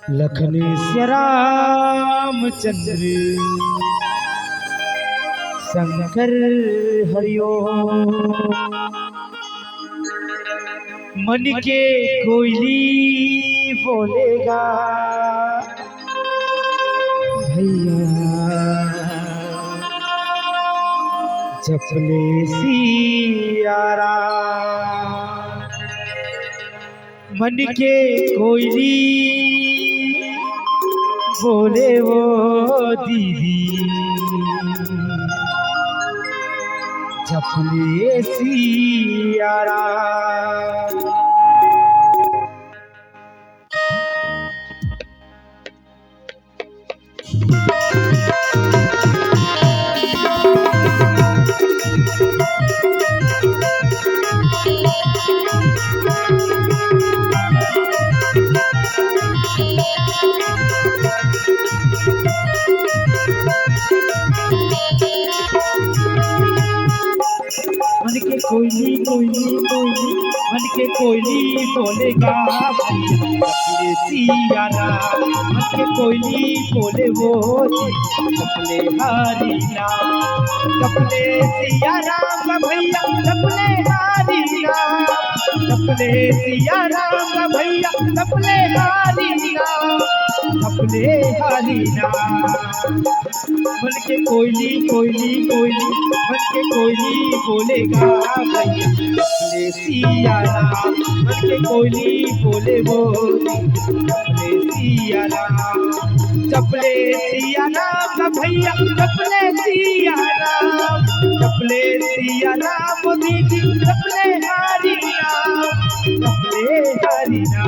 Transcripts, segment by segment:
लखनेश्वर रामचंद्र शंकर हरिओ। मन के कोयली बोलेगा भैया जपले सियारा। मन के कोयली बोले वो दीदी जपले सियारा। मन के कोयली कोयली कोयली मन के कोयली बोलेगा जपले सियारा। मन के कोयली बोले वो जपले हरिना जपले सियारा भैया जपले हरिना जपले सियारा भैया जपले हरिना जपले हरिना। मन के कोयली कोयली कोयली मन के कोयली बोलेगा भैया जपले सियारा। मन के कोयली बोले वो जपले सियारा जपले सियारा भैया जपले सियारा जपले सियारा दीदी जपले हरिना जपले हरिना।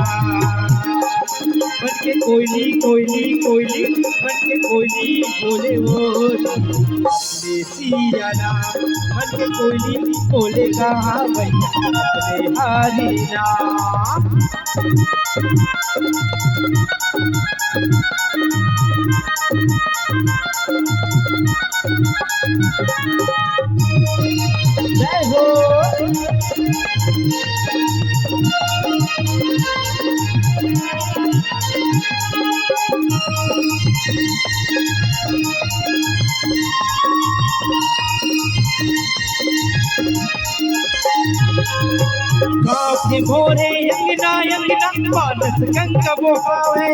मन के कोयली कोयली कोयली मन के कोयली बोले वो जपले सियारा। मन के कोयली बोलेगा भैया जपले हरिना। जय हो गाँव के मोरे अंगना अंगना मानस गंगा बोहावे।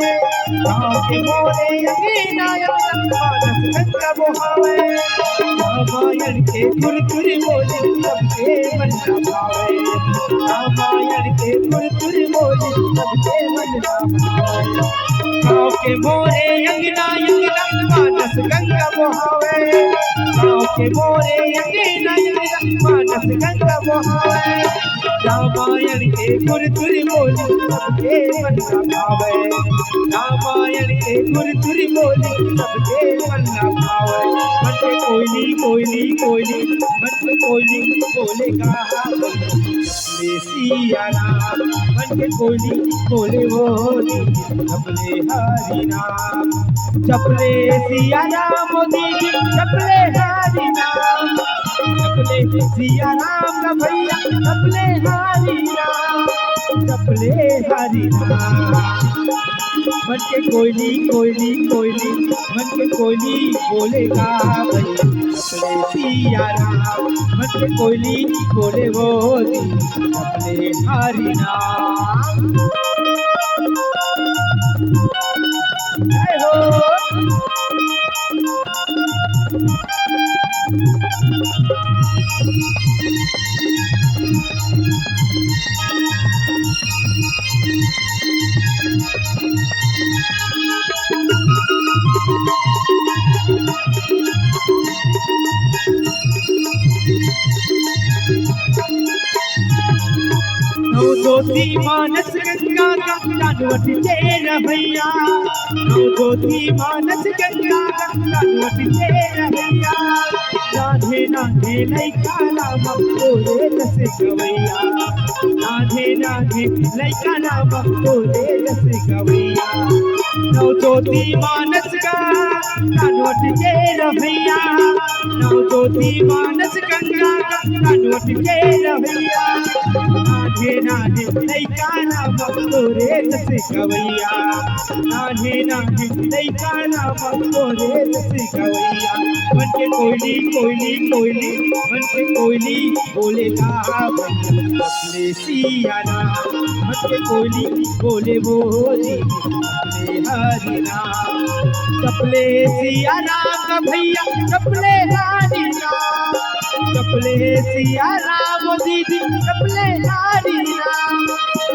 गाँव के मोरे अंगना अंगना मानस गंगा बोहावे। रामायण के तुर तुर बोले सबके मन भावे। रामायण के तुर तुर बोले सबके मन भावे। गाँव के मोरे अंगना अंगना मानस गंगा बोहावे। गाँव के मोरे अंगना अंगना मानस गंगा बोहावे। रामायण के तुर तुर बोले सबके मन भावे। रामायण के तुर तुर बोले सबके मन भावे। मन के कोयली कोयली कोयली मन के कोयली बोलेगा जपले सियारा। मन के कोयली बोले वो जपले हरिना जपले सियारा मोदी जी जपले हरिना जपले सियारा भैया जपले हरिना जपले हरिना। मन के कोयली कोयली कोयली मन के कोयली बोलेगा भैया जपले सियारा। मन के कोयली बोले वो जपले हरिना। जय हो ज्योति मानस गंगा कानवट तेरा भैया। ज्योति मानस गंगा कानवट तेरा भैया। राधे राधे लैका राम बोले रस गवैया। राधे राधे लैका राम बोले रस गवैया। ज्योति मानस का कानवट तेरा भैया। ज्योति मानस गंगा कानवट तेरा भैया। नान्हे नान्हे लइका नाम तोरे जस गवैया, नान्हे नान्हे लइका नाम तोरे जस गवैया। मन के कोयली कोयली कोयली, मन के कोयली बोलेगा अपने सिया राम, मन के कोयली बोले बोली अपने हरि नाम। चपले सिया राम का भैया चपले हरि राम, चपले सिया राम दीदी चपले हरि राम,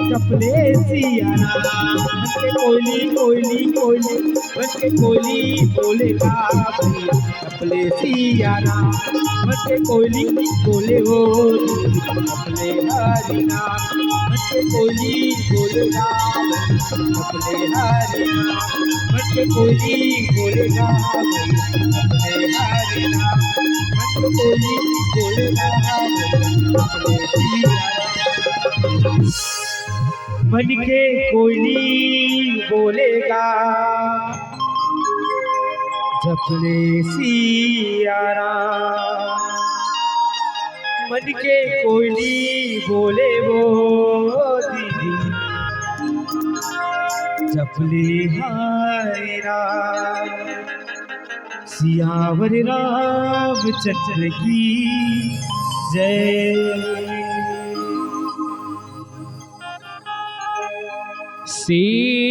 चपले सिया राम। मन के कोयली कोयली कोयली, मन के कोयली बोलेगा भैया चपले सिया राम, मन के कोयली बोले हो चपले हरि नाम, मन के कोयली बोलेगा चपले हरि नाम, मन के कोयली बोलेगा चपले हरि नाम, मन के कोयली बोलेगा चपले सिया राम। मन के कोयली बोलेगा चपले सिया राम, मन के कोयली बोले वो दीदी चपले हरि राम। सियावर रामचंद्र की जय।